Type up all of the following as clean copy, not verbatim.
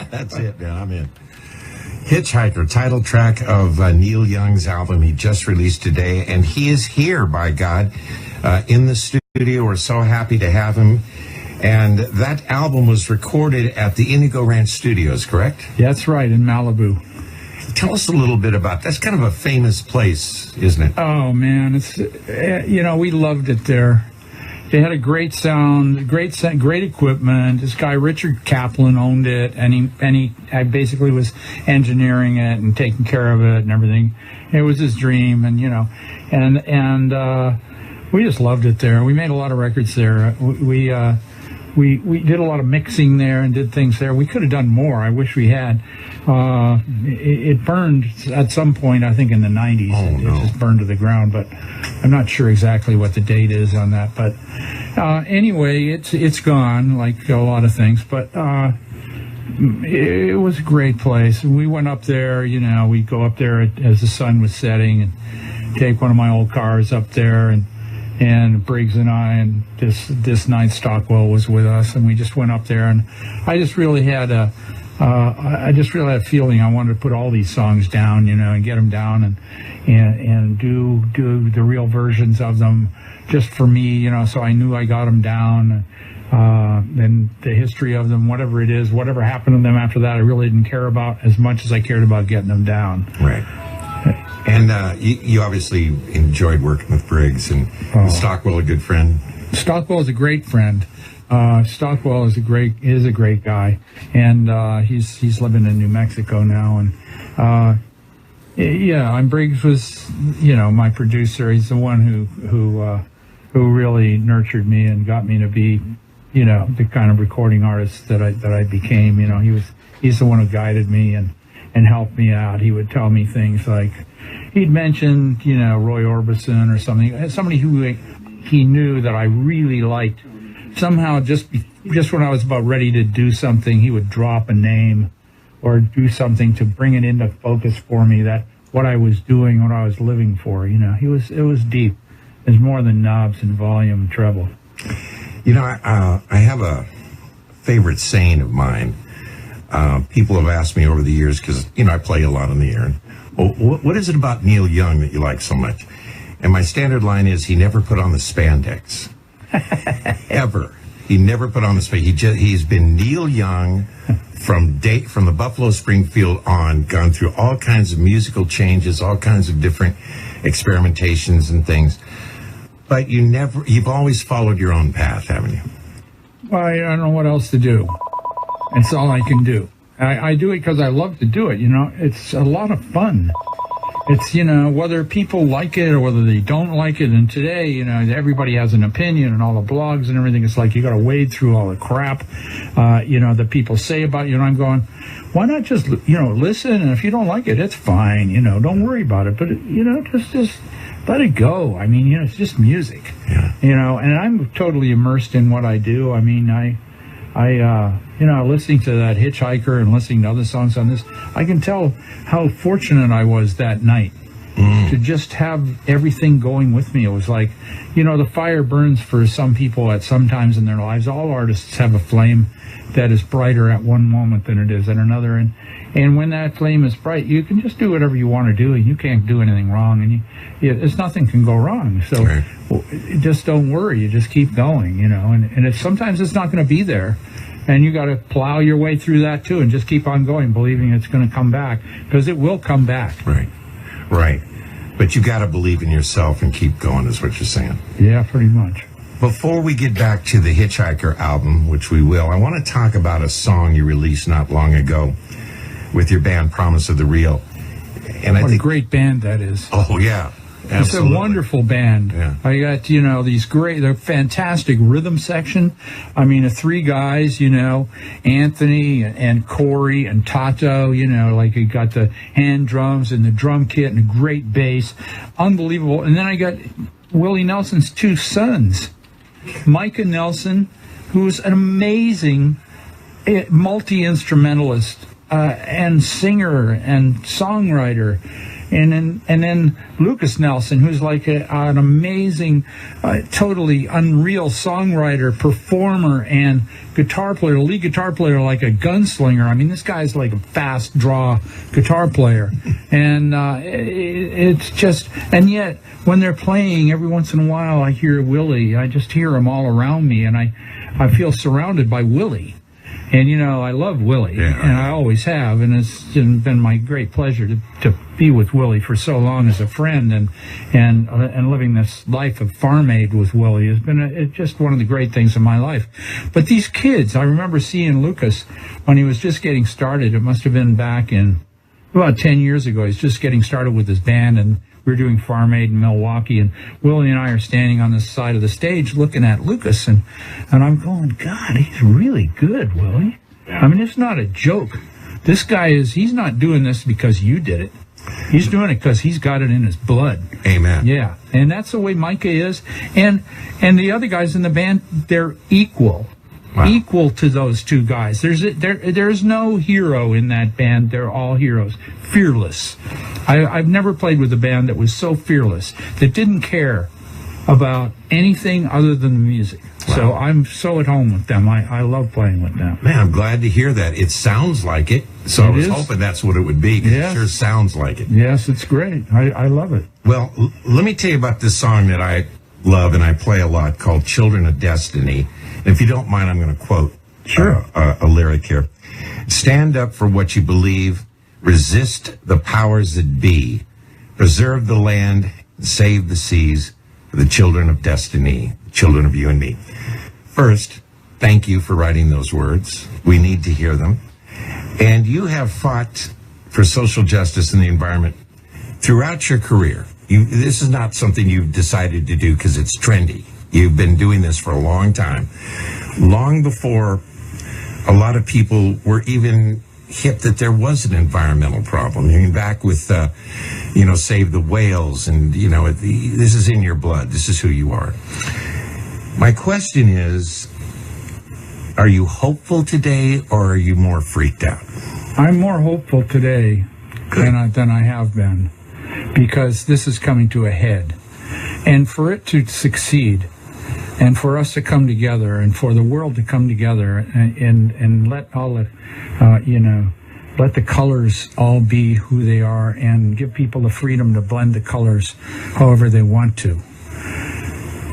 That's it, man. I'm in. Hitchhiker, title track of Neil Young's album he just released today, and he is here, by God, in the studio. We're so happy to have him. And that album was recorded at the Indigo Ranch Studios, correct? That's right, in Malibu. Tell us a little bit about that's kind of a famous place, isn't it? Oh man, it's we loved it there. They had a great sound, great equipment. This guy Richard Kaplan owned it, and I basically was engineering it and taking care of it and everything. It was his dream, and we just loved it there. We made a lot of records there. We did a lot of mixing there and did things there. We could have done more. I wish we had. It burned at some point, I think in the 90s. It just burned to the ground, but I'm not sure exactly what the date is on that. But anyway, it's gone, like a lot of things. But it was a great place. We went up there, we'd go up there as the sun was setting and take one of my old cars up there, and Briggs and I and this night Stockwell was with us, and we just went up there, and I just really had a feeling I wanted to put all these songs down, and get them down and do the real versions of them just for me, so I knew I got them down. And the history of them, whatever it is, whatever happened to them after that, I really didn't care about as much as I cared about getting them down. Right. And you obviously enjoyed working with Briggs, and Stockwell a good friend. Stockwell is a great friend. Stockwell is a great guy, and he's living in New Mexico now. And and Briggs was my producer. He's the one who really nurtured me and got me to be the kind of recording artist that I became. He's the one who guided me and helped me out. He would tell me things like, he'd mentioned, Roy Orbison or somebody who he knew that I really liked. Somehow, just when I was about ready to do something, he would drop a name or do something to bring it into focus for me, that what I was doing, what I was living for. It was deep. There's more than knobs and volume and treble. I have a favorite saying of mine. People have asked me over the years, because, I play a lot on the air. What is it about Neil Young that you like so much? And my standard line is, he never put on the spandex. Ever. He never put on the spandex. He's been Neil Young from the Buffalo Springfield on, gone through all kinds of musical changes, all kinds of different experimentations and things. But you've always followed your own path, haven't you? Well, I don't know what else to do. It's all I can do. I do it because I love to do it. It's a lot of fun. It's, whether people like it or whether they don't like it. And today, everybody has an opinion, and all the blogs and everything. It's like you got to wade through all the crap, that people say about you. And I'm going, why not just, listen? And if you don't like it, it's fine. Don't worry about it. But, just let it go. I mean, it's just music. Yeah. And I'm totally immersed in what I do. I mean, I listening to that Hitchhiker and listening to other songs on this, I can tell how fortunate I was that night to just have everything going with me. It was like, the fire burns for some people at some times in their lives. All artists have a flame that is brighter at one moment than it is at another. And when that flame is bright, you can just do whatever you want to do, and you can't do anything wrong, and there's nothing can go wrong. So just don't worry. You just keep going, and sometimes it's not going to be there. And you got to plow your way through that too, and just keep on going, believing it's going to come back, because it will come back. Right. But you got to believe in yourself and keep going, is what you're saying. Yeah, pretty much. Before we get back to the Hitchhiker album, which we will, I want to talk about a song you released not long ago with your band Promise of the Real. And what a great band that is. Oh, yeah. Absolutely. It's a wonderful band. Yeah. I got, they're fantastic rhythm section. I mean, the three guys, Anthony and Corey and Tato, like you got the hand drums and the drum kit and a great bass. Unbelievable. And then I got Willie Nelson's two sons, Micah Nelson, who's an amazing multi-instrumentalist and singer and songwriter. and then Lucas Nelson, who's like an amazing, totally unreal songwriter, performer, and guitar player, lead guitar player, like a gunslinger. I mean, this guy's like a fast draw guitar player, and it's just, and yet when they're playing, every once in a while I hear Willie. I just hear him all around me, and I feel surrounded by Willie. And, you know, I love Willie, and I always have, and it's been my great pleasure to be with Willie for so long as a friend, and living this life of farm aid with Willie has been it's just one of the great things in my life. But these kids, I remember seeing Lucas when he was just getting started. It must have been back in about 10 years ago. He's just getting started with his band, and we were doing Farm Aid in Milwaukee, and Willie and I are standing on the side of the stage looking at Lucas, and I'm going, God, he's really good, Willie. I mean, it's not a joke. This guy he's not doing this because you did it. He's doing it because he's got it in his blood. Amen. Yeah, and that's the way Micah is. And the other guys in the band, they're equal. Wow. Equal to those two guys. There's no hero in that band. They're all heroes. Fearless. I've never played with a band that was so fearless, that didn't care about anything other than the music. Wow. So I'm so at home with them. I love playing with them. Man, I'm glad to hear that. It sounds like it. So I was hoping that's what it would be, because it sure sounds like it. Yes, it's great. I love it. Well, let me tell you about this song that I love and I play a lot, called Children of Destiny. If you don't mind, I'm going to quote a lyric here. Stand up for what you believe. Resist the powers that be. Preserve the land. Save the seas for the children of destiny, children of you and me. First, thank you for writing those words. We need to hear them. And you have fought for social justice and the environment throughout your career. This is not something you've decided to do because it's trendy. You've been doing this for a long time, long before a lot of people were even hip that there was an environmental problem. I mean, back with, Save the Whales, and, this is in your blood. This is who you are. My question is, are you hopeful today, or are you more freaked out? I'm more hopeful today than I have been, because this is coming to a head. And for it to succeed, and for us to come together, and for the world to come together, and let all the, let the colors all be who they are, and give people the freedom to blend the colors however they want to.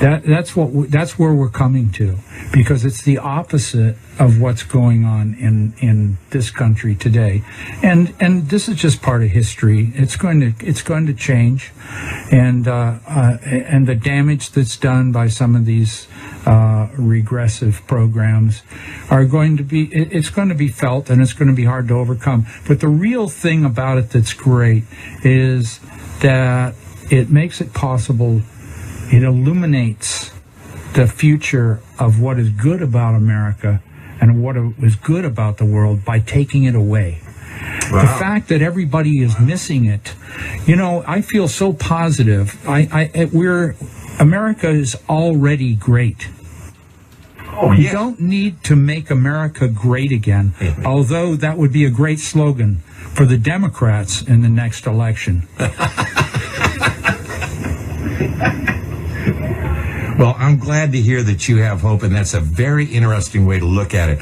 That's where we're coming to, because it's the opposite of what's going on in this country today, and this is just part of history. It's going to change, and the damage that's done by some of these regressive programs it's going to be felt, and it's going to be hard to overcome. But the real thing about it that's great is that it makes it possible. It illuminates the future of what is good about America and what is good about the world by taking it away. Wow. The fact that everybody is missing it, I feel so positive. America is already great. Oh, you don't need to make America great again, although that would be a great slogan for the Democrats in the next election. Well, I'm glad to hear that you have hope, and that's a very interesting way to look at it.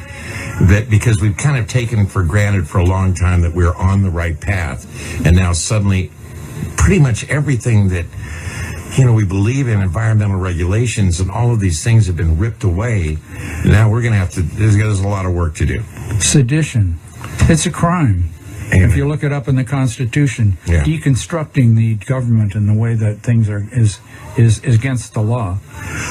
That because we've kind of taken for granted for a long time that we're on the right path, and now suddenly, pretty much everything that we believe in, environmental regulations and all of these things have been ripped away. Now we're going to have to. There's a lot of work to do. Sedition, it's a crime. Amen. If you look it up in the Constitution, deconstructing the government and the way that things are is against the law.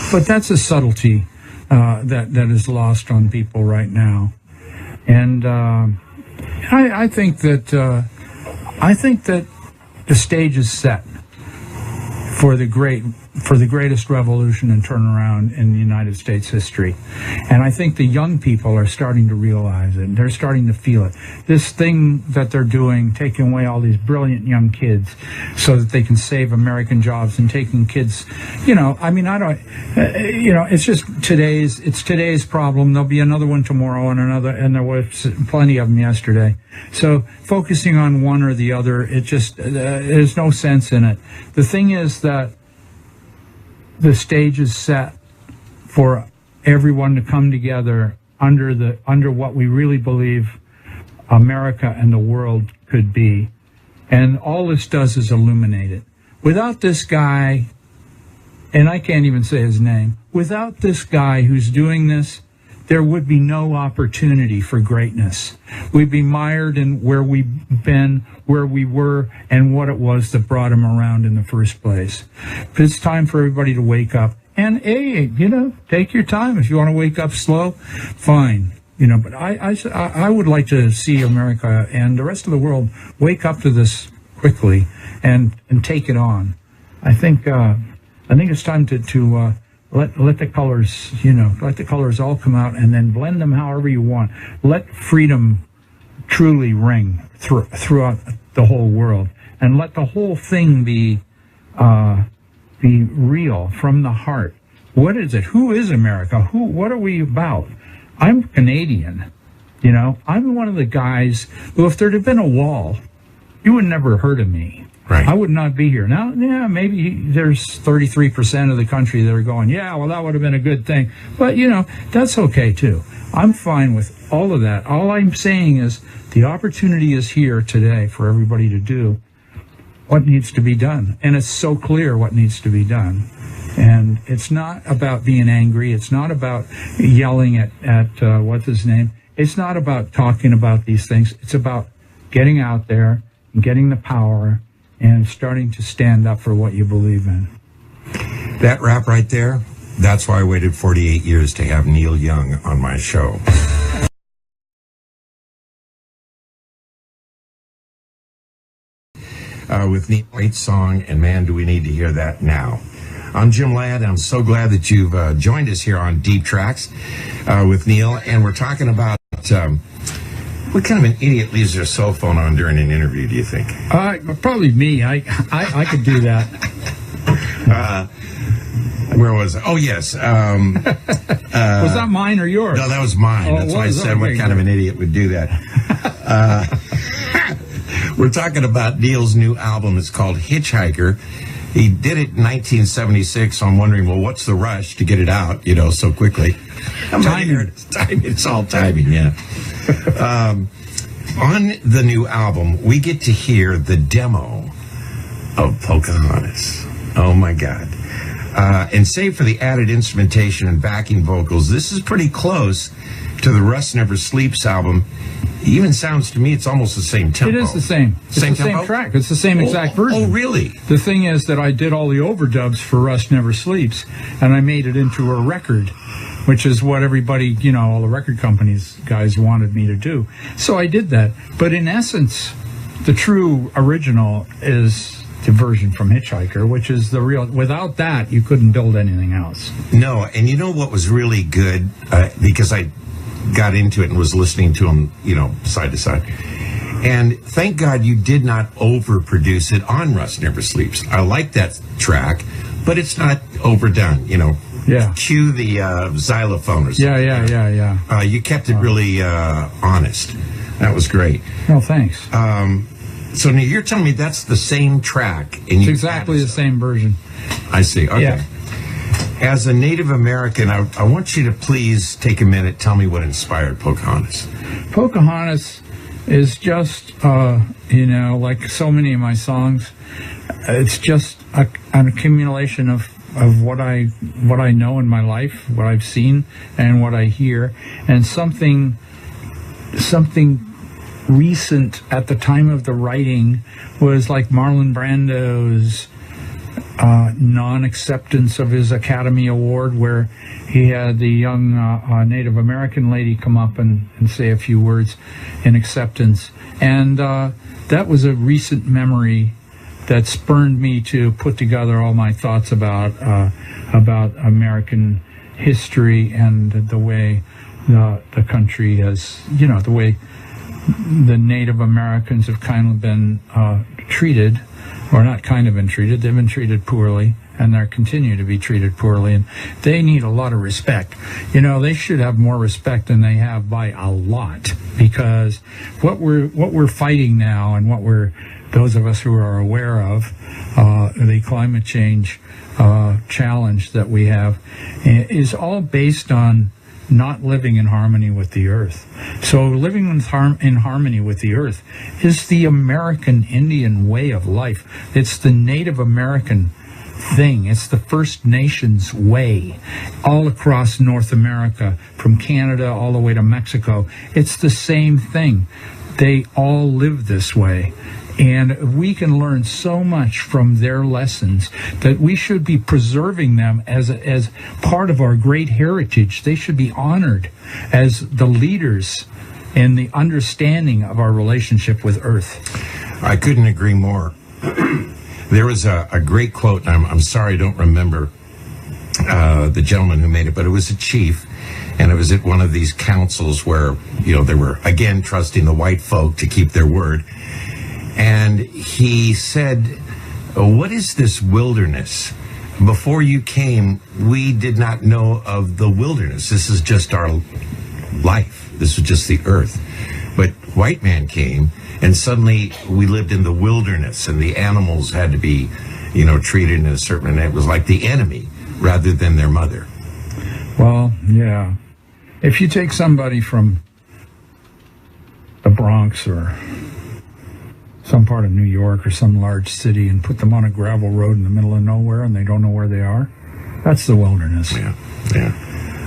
But that's a subtlety that is lost on people right now, and I think that the stage is set for the great for the greatest revolution and turnaround in the United States history. And I think the young people are starting to realize it. They're starting to feel it. This thing that they're doing, taking away all these brilliant young kids so that they can save American jobs, and taking kids, I mean, I don't, it's just today's problem. There'll be another one tomorrow and there was plenty of them yesterday. So focusing on one or the other, there's no sense in it. The thing is that the stage is set for everyone to come together under what we really believe America and the world could be. And all this does is illuminate it. Without this guy, and I can't even say his name, without this guy who's doing this, there would be no opportunity for greatness. We'd be mired in where we've been, where we were, and what it was that brought him around in the first place. It's time for everybody to wake up. And take your time. If you want to wake up slow, fine. But I would like to see America and the rest of the world wake up to this quickly and take it on. I think it's time to let the colors, let the colors all come out, and then blend them however you want. Let freedom truly ring throughout the whole world, and let the whole thing be real from the heart. What is it? Who is America? What are we about? I'm Canadian. I'm one of the guys who, if there'd have been a wall, you would never have heard of me. Right. I would not be here. Now, maybe there's 33% of the country that are going, yeah, well, that would have been a good thing. But, that's okay, too. I'm fine with all of that. All I'm saying is the opportunity is here today for everybody to do what needs to be done. And it's so clear what needs to be done. And it's not about being angry. It's not about yelling at what's his name. It's not about talking about these things. It's about getting out there and getting the power and starting to stand up for what you believe in. That rap right there, that's why I waited 48 years to have Neil Young on my show. With Neil, great song, and man, do we need to hear that now. I'm Jim Ladd, and I'm so glad that you've joined us here on Deep Tracks with Neil, and we're talking about what kind of an idiot leaves their cell phone on during an interview, do you think? Probably me. I could do that. Where was it? Oh, yes. Was that mine or yours? No, that was mine. That's why I said what kind of an idiot would do that. We're talking about Neil's new album. It's called Hitchhiker. He did it in 1976, so I'm wondering, well, what's the rush to get it out, so quickly? Timing. It's all timing, yeah. On the new album, we get to hear the demo of Pocahontas. Oh, my God. And save for the added instrumentation and backing vocals, this is pretty close to the Rust Never Sleeps album. It even sounds to me it's almost the same tempo. It is the same. It's the same track. It's the same exact version. Oh, really? The thing is that I did all the overdubs for Rust Never Sleeps, and I made it into a record, which is what everybody, all the record companies guys wanted me to do. So I did that. But in essence, the true original is the version from Hitchhiker, which is the real. Without that, you couldn't build anything else. No, and you know what was really good? Because I got into it and was listening to them, side to side. And thank God you did not overproduce it on Rust Never Sleeps. I like that track, but it's not overdone, Yeah. Cue the xylophone or something. Yeah. You kept it really honest. That was great. No, thanks. So now you're telling me that's the same track. And It's exactly the same version. I see. Okay. Yeah. As a Native American, I want you to please take a minute, tell me what inspired Pocahontas. Pocahontas is just, like so many of my songs, it's just an accumulation of what I know in my life, what I've seen, and what I hear, and something recent at the time of the writing was like Marlon Brando's non-acceptance of his Academy Award, where he had the young Native American lady come up and say a few words in acceptance. And that was a recent memory that spurned me to put together all my thoughts about American history and the way the country has, the way the Native Americans have kind of been treated, or not kind of been treated, they've been treated poorly, and they continue to be treated poorly, and they need a lot of respect. They should have more respect than they have by a lot, because what we're fighting now, and those of us who are aware of the climate change challenge that we have, is all based on not living in harmony with the earth. So living in harmony with the earth is the American Indian way of life. It's the Native American thing. It's the First Nations way all across North America, from Canada all the way to Mexico. It's the same thing. They all live this way. And we can learn so much from their lessons that we should be preserving them as part of our great heritage. They should be honored as the leaders in the understanding of our relationship with Earth. I couldn't agree more. There was a great quote, and I'm sorry I don't remember the gentleman who made it, but it was a chief, and it was at one of these councils where, they were, again, trusting the white folk to keep their word. And he said, "What is this wilderness? Before you came, we did not know of the wilderness. This is just our life. This was just the earth. But white man came, and suddenly we lived in the wilderness, and the animals had to be, treated in a certain way. It was like the enemy rather than their mother." Well, yeah. If you take somebody from the Bronx or some part of New York or some large city and put them on a gravel road in the middle of nowhere and they don't know where they are, that's the wilderness. Yeah.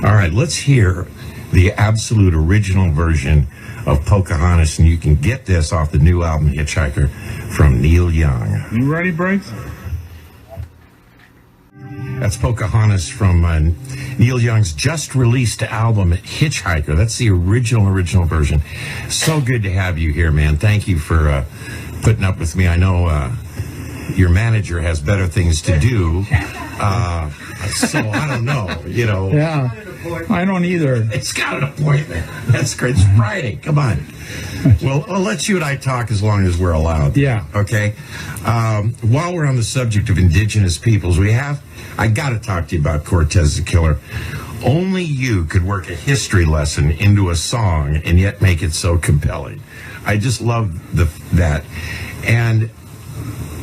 All right, let's hear the absolute original version of Pocahontas, and you can get this off the new album Hitchhiker from Neil Young. You ready, Briggs? That's Pocahontas from Neil Young's just released album Hitchhiker. That's the original version. So good to have you here, man. Thank you for putting up with me. I know your manager has better things to do, so I don't know, Yeah, I don't either. It's got an appointment. That's great. It's Friday. Come on. Well, I'll let you and I talk as long as we're allowed. Yeah. Okay. While we're on the subject of indigenous peoples, I got to talk to you about Cortez the Killer. Only you could work a history lesson into a song and yet make it so compelling. I just love that. And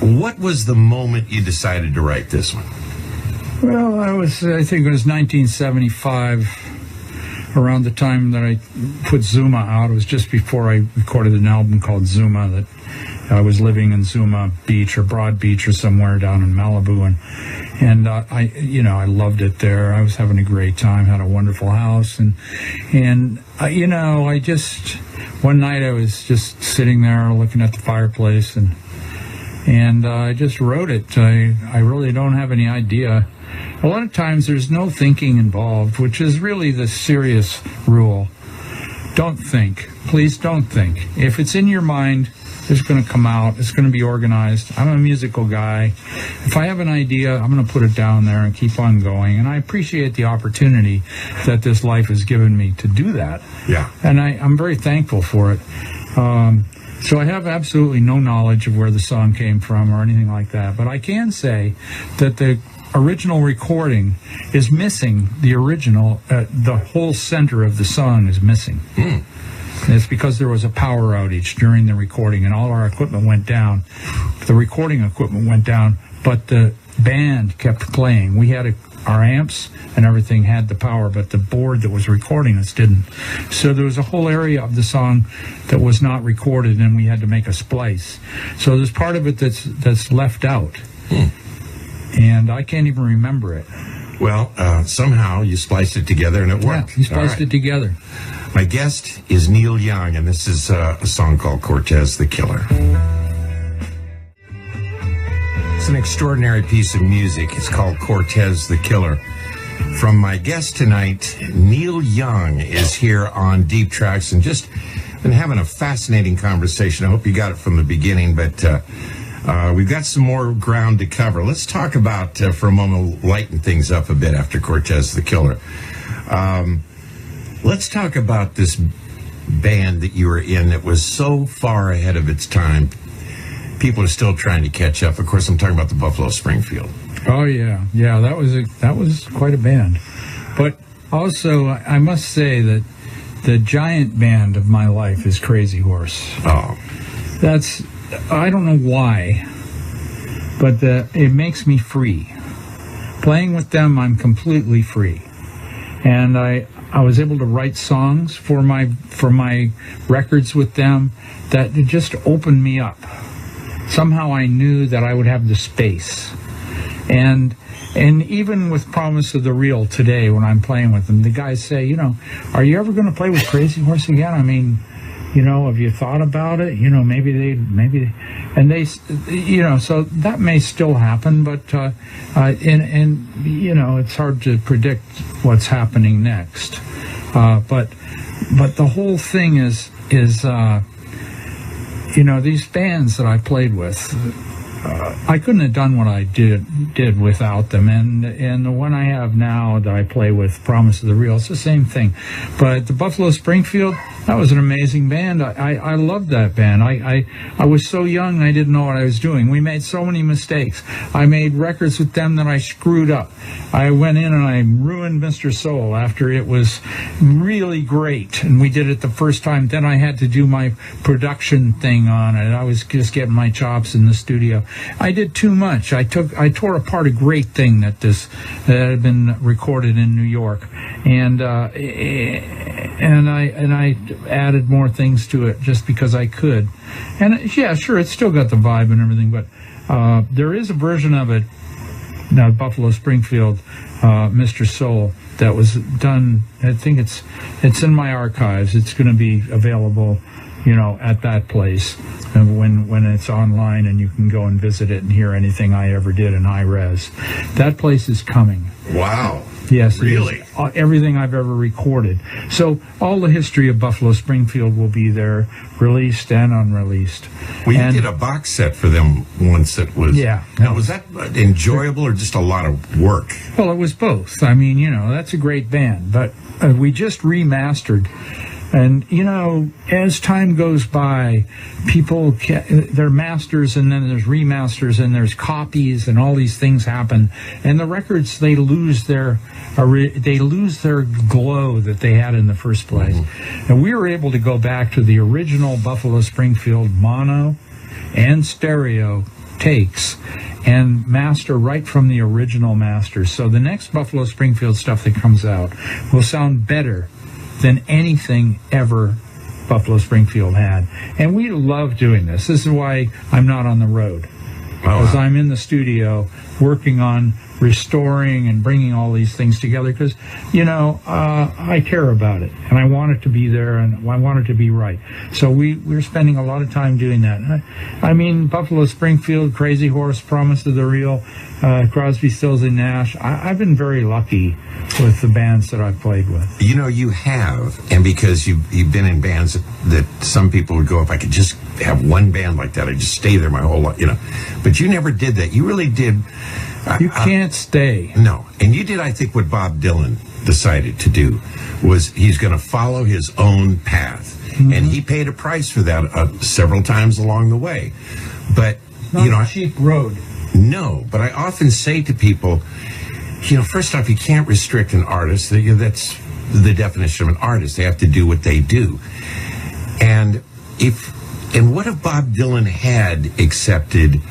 what was the moment you decided to write this one? Well, I think it was 1975, around the time that I put Zuma out. It was just before I recorded an album called Zuma, that I was living in Zuma Beach or Broad Beach or somewhere down in Malibu, and I loved it there. I was having a great time, had a wonderful house, and I just, one night I was just sitting there looking at the fireplace, and I just wrote it. I really don't have any idea. A lot of times there's no thinking involved, which is really the serious rule. Don't think. Please don't think. If it's in your mind, it's going to come out. It's going to be organized. I'm a musical guy. If I have an idea, I'm going to put it down there and keep on going. And I appreciate the opportunity that this life has given me to do that. Yeah. And I'm very thankful for it. So I have absolutely no knowledge of where the song came from or anything like that. But I can say that the original recording is missing. The original, the whole center of the song is missing. And it's because there was a power outage during the recording, and all our equipment went down. The recording equipment went down, but the band kept playing. We had our amps and everything had the power, but the board that was recording us didn't. So there was a whole area of the song that was not recorded, and we had to make a splice. So there's part of it that's left out. And I can't even remember it. Well, somehow you spliced it together and it worked. Yeah, you spliced it together. My guest is Neil Young, and this is a song called Cortez the Killer. It's an extraordinary piece of music. It's called Cortez the Killer. From my guest tonight, Neil Young is here on Deep Tracks, and just been having a fascinating conversation. I hope you got it from the beginning, but We've got some more ground to cover. Let's talk about, for a moment, lighten things up a bit after Cortez the Killer. Let's talk about this band that you were in that was so far ahead of its time. People are still trying to catch up. Of course, I'm talking about the Buffalo Springfield. Oh yeah, that was quite a band. But also, I must say that the giant band of my life is Crazy Horse. Oh, I don't know why, but it makes me free. Playing with them, I'm completely free, and I was able to write songs for my records with them that just opened me up. Somehow I knew that I would have the space, and even with Promise of the Real today, when I'm playing with them, the guys say, are you ever going to play with Crazy Horse again? I mean, have you thought about it? Maybe, so that may still happen, but it's hard to predict what's happening next. But the whole thing is these bands that I played with, I couldn't have done what I did without them, and the one I have now that I play with, Promise of the Real, it's the same thing. But the Buffalo Springfield, that was an amazing band. I loved that band. I was so young, I didn't know what I was doing. We made so many mistakes. I made records with them that I screwed up. I went in and I ruined Mr. Soul after it was really great, and we did it the first time. Then I had to do my production thing on it. I was just getting my chops in the studio. I did too much. I tore apart a great thing that had been recorded in New York, and I added more things to it just because I could. And yeah, sure, it's still got the vibe and everything, but there is a version of it now, Buffalo Springfield, Mr. Soul, that was done. I think it's in my archives. It's going to be available, at that place when it's online, and you can go and visit it and hear anything I ever did in high res. That place is coming. Wow. Yes, really? Everything I've ever recorded. So all the history of Buffalo Springfield will be there, released and unreleased. Well, you did a box set for them once that was... Yeah. Now, was that enjoyable or just a lot of work? Well, it was both. I mean, that's a great band, but we just remastered. And, as time goes by, they're masters, and then there's remasters, and there's copies, and all these things happen. And the records, they lose their glow that they had in the first place. Mm-hmm. And we were able to go back to the original Buffalo Springfield mono and stereo takes and master right from the original masters. So the next Buffalo Springfield stuff that comes out will sound better than anything ever Buffalo Springfield had. And we love doing this. This is why I'm not on the road. Because I'm in the studio working on restoring and bringing all these things together, because I care about it, and I want it to be there, and I want it to be right. So we're spending a lot of time doing that. I mean, Buffalo Springfield, Crazy Horse, Promise of the Real, Crosby, Stills and Nash. I've been very lucky with the bands that I've played with. You have, and because you've been in bands that some people would go, if I could just have one band like that, I'd just stay there my whole life, But you never did that. You really did. You can't stay. No. And you did, I think, what Bob Dylan decided to do, was he's going to follow his own path. Mm-hmm. And he paid a price for that several times along the way. But, Not a cheap road. No, but I often say to people, first off, you can't restrict an artist. That's the definition of an artist. They have to do what they do. And what if Bob Dylan had accepted,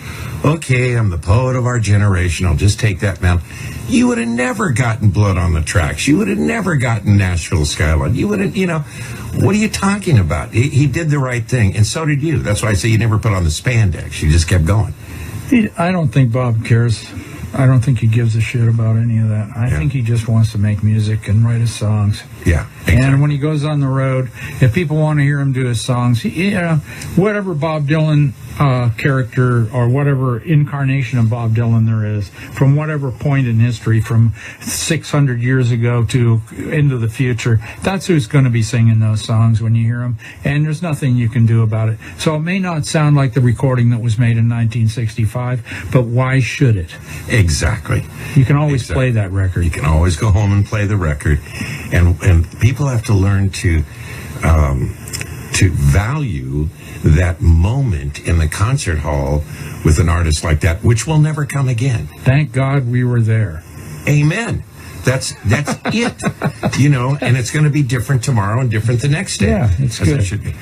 okay, I'm the poet of our generation, I'll just take that now? You would have never gotten Blood on the Tracks. You would have never gotten Nashville Skyline. You would have, what are you talking about? He did the right thing, and so did you. That's why I say you never put on the spandex. You just kept going. I don't think Bob cares. I don't think he gives a shit about any of that. I think he just wants to make music and write his songs. Yeah, exactly. And when he goes on the road, if people want to hear him do his songs, whatever Bob Dylan character or whatever incarnation of Bob Dylan there is, from whatever point in history, from 600 years ago to into the future, that's who's going to be singing those songs when you hear them. And there's nothing you can do about it. So it may not sound like the recording that was made in 1965, but why should it? Exactly. You can always play that record. You can always go home and play the record, and people have to learn to value that moment in the concert hall with an artist like that, which will never come again. Thank God we were there. Amen. That's it. And it's going to be different tomorrow and different the next day. Yeah, it's as good. it should be.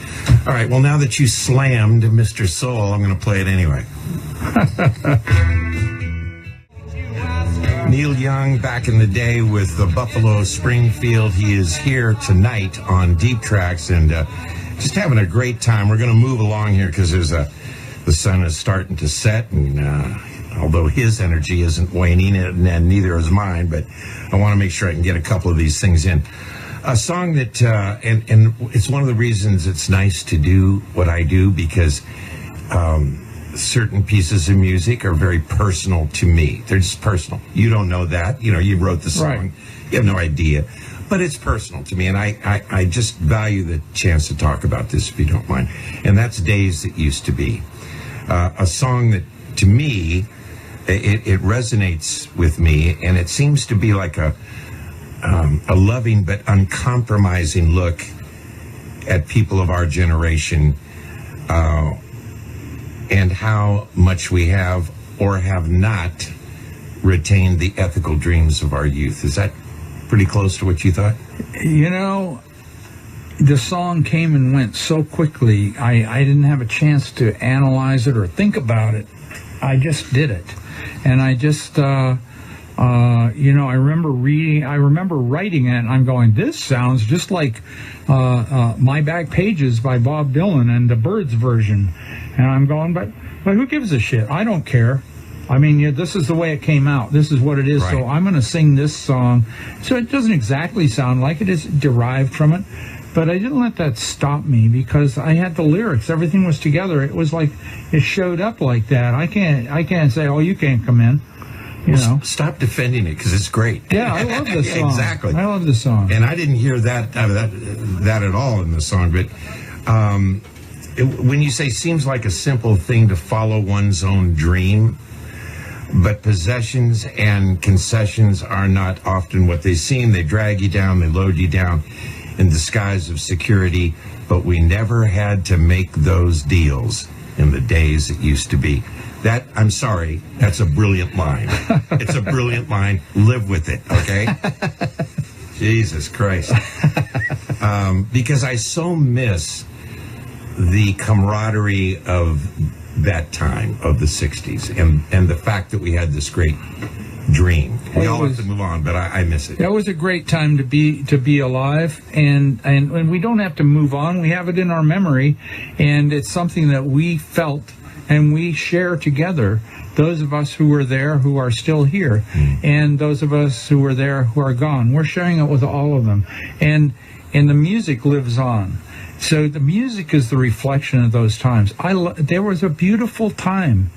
All right. Well, now that you slammed Mr. Soul, I'm going to play it anyway. Neil Young, back in the day with the Buffalo Springfield. He is here tonight on Deep Tracks and just having a great time. We're going to move along here because the sun is starting to set, and although his energy isn't waning, and neither is mine, but I want to make sure I can get a couple of these things in. A song that, and it's one of the reasons it's nice to do what I do, because certain pieces of music are very personal to me. They're just personal. You don't know that. You wrote the song. Right. You have no idea. But it's personal to me, and I just value the chance to talk about this, if you don't mind. And that's Days That Used to Be. A song that, to me, it resonates with me, and it seems to be like a loving but uncompromising look at people of our generation, and how much we have or have not retained the ethical dreams of our youth. Is that pretty close to what you thought? The song came and went so quickly, I didn't have a chance to analyze it or think about it. I just did it. And I just, I remember writing it, and I'm going, this sounds just like My Back Pages by Bob Dylan and the Byrds version. And I'm going, but who gives a shit? I don't care. I mean, this is the way it came out. This is what it is. Right. So I'm going to sing this song. So it doesn't exactly sound like it is derived from it, but I didn't let that stop me because I had the lyrics. Everything was together. It was like it showed up like that. I can't say, oh, you can't come in. Stop defending it because it's great. Yeah, I love the song. Exactly. I love the song. And I didn't hear that at all in the song, but. When you say seems like a simple thing to follow one's own dream, but possessions and concessions are not often what they seem. They drag you down, they load you down in disguise of security, but we never had to make those deals in the days that used to be. That, I'm sorry, that's a brilliant line. It's a brilliant line. Live with it, okay? Jesus Christ. Because I so miss the camaraderie of that time, of the 60s, and the fact that we had this great dream. We all have to move on, but I miss it. That was a great time to be alive, and we don't have to move on. We have it in our memory, and it's something that we felt and we share together. Those of us who were there, who are still here, and those of us who were there, who are gone. We're sharing it with all of them, and the music lives on. So the music is the reflection of those times. There was a beautiful time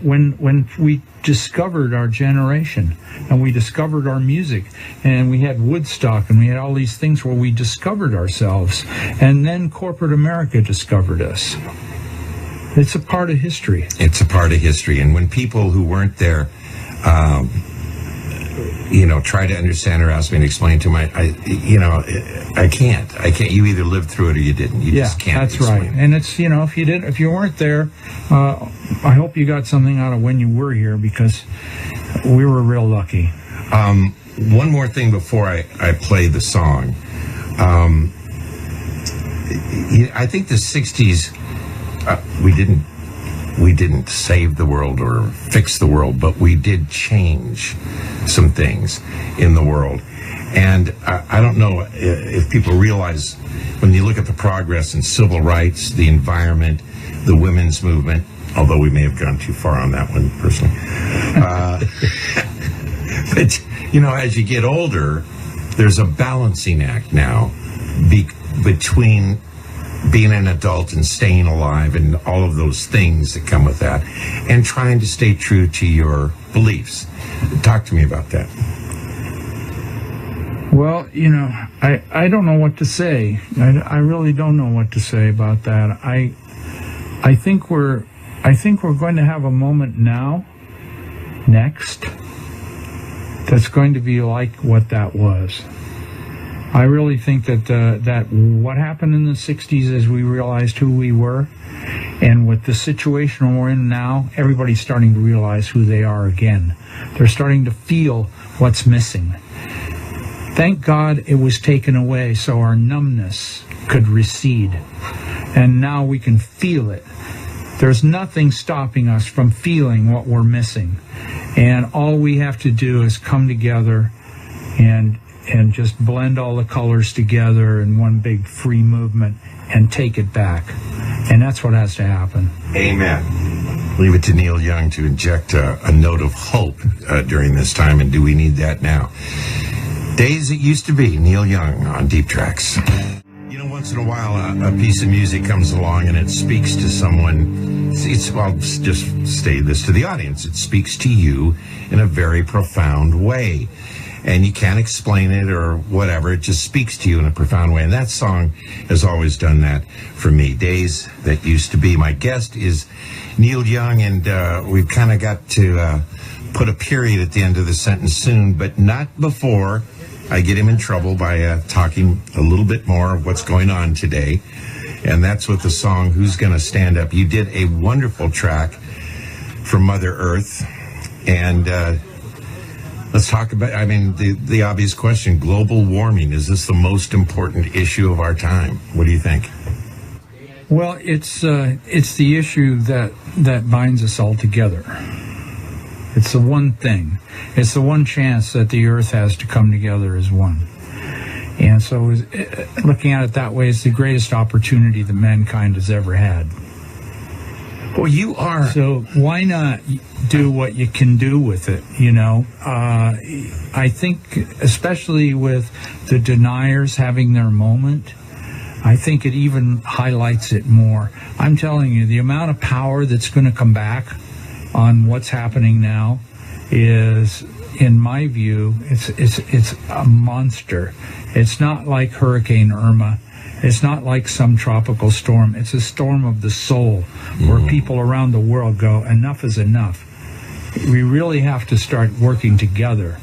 when we discovered our generation, and we discovered our music, and we had Woodstock, and we had all these things where we discovered ourselves, and then corporate America discovered us. It's a part of history. It's a part of history, and when people who weren't there try to understand or ask me to explain to them, I can't. You either lived through it or you didn't. You just can't. That's right. It. And it's, if you weren't there, I hope you got something out of when you were here, because we were real lucky. One more thing before I play the song. I think the 60s, we didn't save the world or fix the world, but we did change some things in the world. And I don't know if people realize, when you look at the progress in civil rights, the environment, the women's movement, although we may have gone too far on that one personally. But, as you get older, there's a balancing act now between being an adult and staying alive and all of those things that come with that, and trying to stay true to your beliefs. Talk to me about that. Well, I don't know what to say. I really don't know what to say about that. I think we're going to have a moment next, that's going to be like what that was. I really think that what happened in the 60s as we realized who we were, and with the situation we're in now, everybody's starting to realize who they are again. They're starting to feel what's missing. Thank God it was taken away so our numbness could recede. And now we can feel it. There's nothing stopping us from feeling what we're missing. And all we have to do is come together and just blend all the colors together in one big free movement and take it back. And that's what has to happen. Amen. Leave it to Neil Young to inject a note of hope during this time, and do we need that now? Days It Used to Be, Neil Young on Deep Tracks. Once in a while, a piece of music comes along and it speaks to someone. I'll just say this to the audience. It speaks to you in a very profound way. And you can't explain it or whatever. It just speaks to you in a profound way. And that song has always done that for me. Days That Used to Be. My guest is Neil Young, and we've kind of got to put a period at the end of the sentence soon, but not before I get him in trouble by talking a little bit more of what's going on today. And that's with the song, Who's Gonna Stand Up? You did a wonderful track for Mother Earth. And let's talk about, the obvious question, global warming. Is this the most important issue of our time? What do you think? Well, it's the issue that binds us all together. It's the one thing. It's the one chance that the earth has to come together as one. And so looking at it that way, it's the greatest opportunity that mankind has ever had. Well, you are. So why not do what you can do with it, I think, especially with the deniers having their moment, I think it even highlights it more. I'm telling you, the amount of power that's going to come back on what's happening now is, in my view, it's a monster. It's not like Hurricane Irma. It's not like some tropical storm. It's a storm of the soul, where people around the world go, enough is enough. We really have to start working together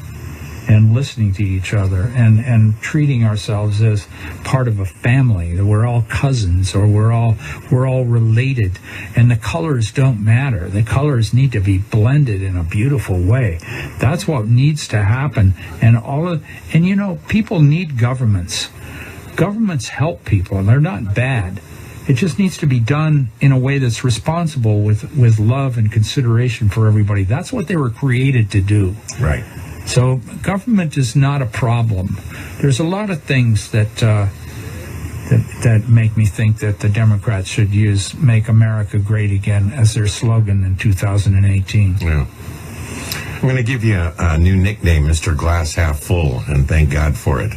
and listening to each other and treating ourselves as part of a family, that we're all cousins, or we're all related, and the colors don't matter. The colors need to be blended in a beautiful way. That's what needs to happen. And people need governments. Governments help people, and they're not bad. It just needs to be done in a way that's responsible with love and consideration for everybody. That's what they were created to do. Right. So government is not a problem. There's a lot of things that make me think that the Democrats should use "Make America Great Again" as their slogan in 2018. Yeah. I'm going to give you a new nickname, Mr. Glass Half Full, and thank God for it.